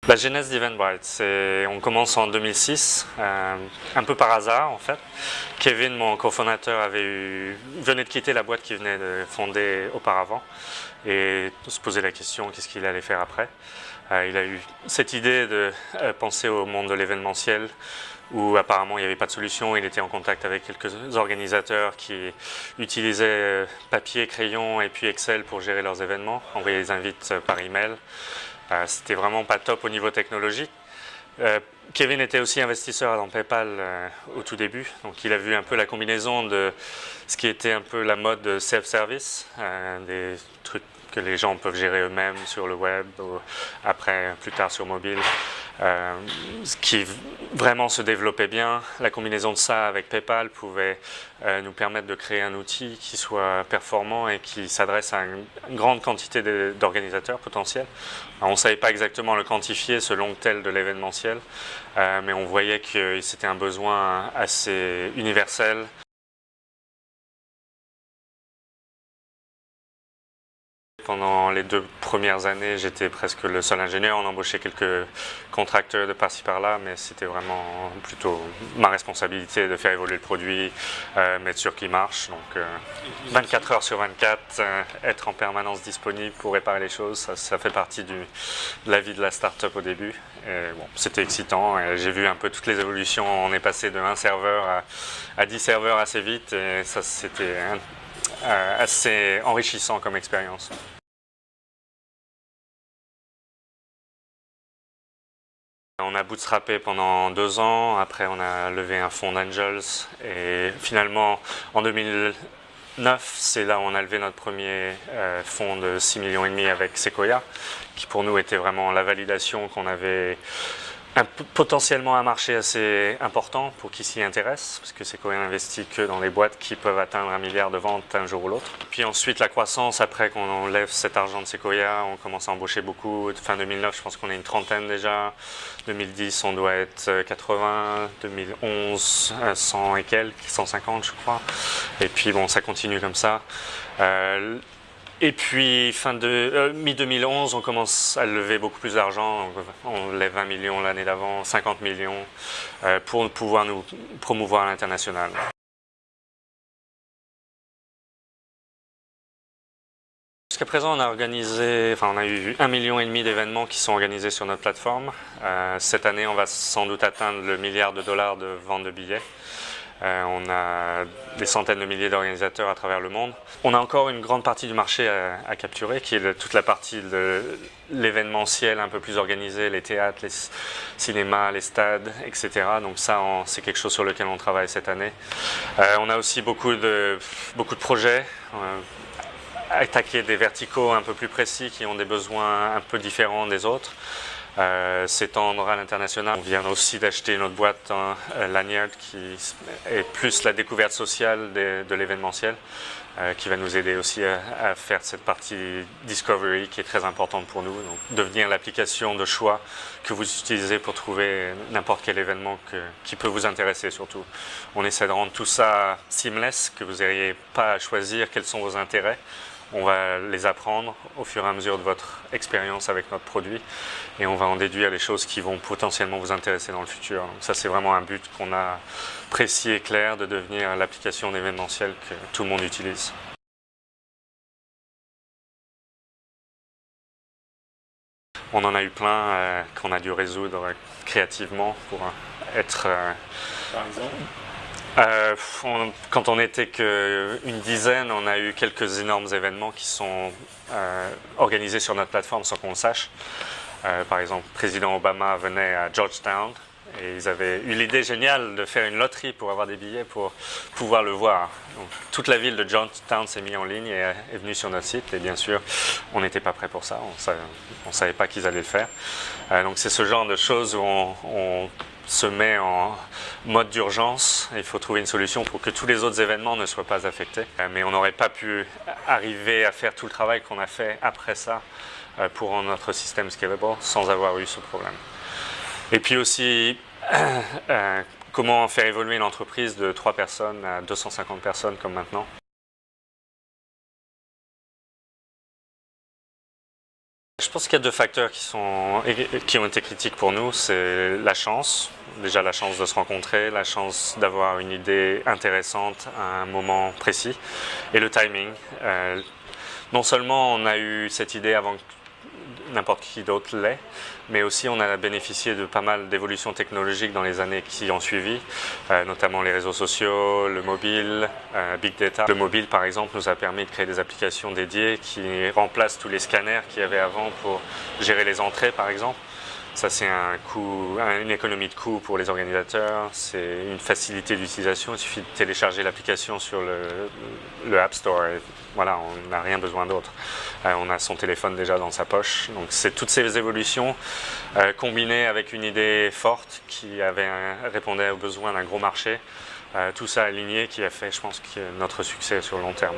La genèse d'Eventbrite, on commence en 2006, un peu par hasard en fait. Kevin, mon cofondateur, venait de quitter la boîte qu'il venait de fonder auparavant et se posait la question qu'est-ce qu'il allait faire après. Il a eu cette idée de penser au monde de l'événementiel où apparemment il n'y avait pas de solution. Il était en contact avec quelques organisateurs qui utilisaient papier, crayon et puis Excel pour gérer leurs événements, envoyer les invites par email. C'était vraiment pas top au niveau technologique. Kevin était aussi investisseur dans PayPal au tout début, donc il a vu un peu la combinaison de ce qui était un peu la mode self-service, des trucs que les gens peuvent gérer eux-mêmes sur le web, ou après plus tard sur mobile, ce qui vraiment se développait bien. La combinaison de ça avec PayPal pouvait nous permettre de créer un outil qui soit performant et qui s'adresse à une grande quantité d'organisateurs potentiels. Alors, on ne savait pas exactement le quantifier, ce long tail de l'événementiel, mais on voyait que c'était un besoin assez universel. Pendant les 2 premières années, j'étais presque le seul ingénieur. On embauchait quelques contracteurs de par-ci par-là, mais c'était vraiment plutôt ma responsabilité de faire évoluer le produit, mettre sûr qu'il marche. Donc 24 heures sur 24, être en permanence disponible pour réparer les choses, ça fait partie de la vie de la start-up au début. Et bon, c'était excitant. J'ai vu un peu toutes les évolutions. On est passé de 1 serveur à 10 serveurs assez vite, et ça c'était assez enrichissant comme expérience. On a bootstrappé pendant 2 ans, après on a levé un fonds d'angels et finalement en 2009 c'est là où on a levé notre premier fonds de 6,5 millions avec Sequoia, qui pour nous était vraiment la validation qu'on avait potentiellement un marché assez important pour qui s'y intéresse, parce que Sequoia n'investit que dans les boîtes qui peuvent atteindre 1 milliard de ventes un jour ou l'autre. Puis ensuite la croissance, après qu'on lève cet argent de Sequoia, on commence à embaucher beaucoup. Fin 2009, je pense qu'on est une trentaine déjà. 2010, on doit être 80. 2011, 100 et quelques, 150 je crois. Et puis bon, ça continue comme ça. Et puis, mi-2011, on commence à lever beaucoup plus d'argent. On lève 20 millions l'année d'avant, 50 millions, pour pouvoir nous promouvoir à l'international. Jusqu'à présent, on a eu 1,5 million d'événements qui sont organisés sur notre plateforme. Cette année, on va sans doute atteindre le $1 milliard de vente de billets. On a des centaines de milliers d'organisateurs à travers le monde. On a encore une grande partie du marché à capturer, qui est toute la partie de l'événementiel un peu plus organisé, les théâtres, les cinémas, les stades, etc. Donc ça, c'est quelque chose sur lequel on travaille cette année. On a aussi beaucoup de projets. Attaquer des verticaux un peu plus précis qui ont des besoins un peu différents des autres. S'étendre à l'international. On vient aussi d'acheter notre boîte Lanyard qui est plus la découverte sociale de l'événementiel, qui va nous aider aussi à faire cette partie discovery qui est très importante pour nous. Donc, devenir l'application de choix que vous utilisez pour trouver n'importe quel événement qui peut vous intéresser surtout. On essaie de rendre tout ça seamless, que vous n'ayez pas à choisir quels sont vos intérêts. On va les apprendre au fur et à mesure de votre expérience avec notre produit et on va en déduire les choses qui vont potentiellement vous intéresser dans le futur. Donc ça, c'est vraiment un but qu'on a précis et clair, de devenir l'application d'événementiel que tout le monde utilise. On en a eu plein qu'on a dû résoudre créativement pour être... Par exemple ? Quand on n'était qu'une dizaine, on a eu quelques énormes événements qui sont organisés sur notre plateforme sans qu'on le sache. Par exemple, le président Obama venait à Georgetown et ils avaient eu l'idée géniale de faire une loterie pour avoir des billets pour pouvoir le voir. Donc, toute la ville de Georgetown s'est mise en ligne et est venue sur notre site et bien sûr, on n'était pas prêt pour ça, on ne savait pas qu'ils allaient le faire. Donc c'est ce genre de choses où on se met en mode d'urgence. Il faut trouver une solution pour que tous les autres événements ne soient pas affectés. Mais on n'aurait pas pu arriver à faire tout le travail qu'on a fait après ça pour rendre notre système scalable sans avoir eu ce problème. Et puis aussi, comment faire évoluer une entreprise de 3 personnes à 250 personnes comme maintenant. Je pense qu'il y a deux facteurs qui ont été critiques pour nous. C'est la chance, déjà la chance de se rencontrer, la chance d'avoir une idée intéressante à un moment précis, et le timing. Non seulement on a eu cette idée avant que n'importe qui d'autre l'ait, mais aussi on a bénéficié de pas mal d'évolutions technologiques dans les années qui ont suivi, notamment les réseaux sociaux, le mobile, Big Data. Le mobile par exemple nous a permis de créer des applications dédiées qui remplacent tous les scanners qu'il y avait avant pour gérer les entrées par exemple. Ça c'est une économie de coût pour les organisateurs, c'est une facilité d'utilisation, il suffit de télécharger l'application sur le App Store et voilà, on n'a rien besoin d'autre. On a son téléphone déjà dans sa poche, donc c'est toutes ces évolutions combinées avec une idée forte qui répondait aux besoins d'un gros marché, tout ça aligné qui a fait je pense notre succès sur le long terme.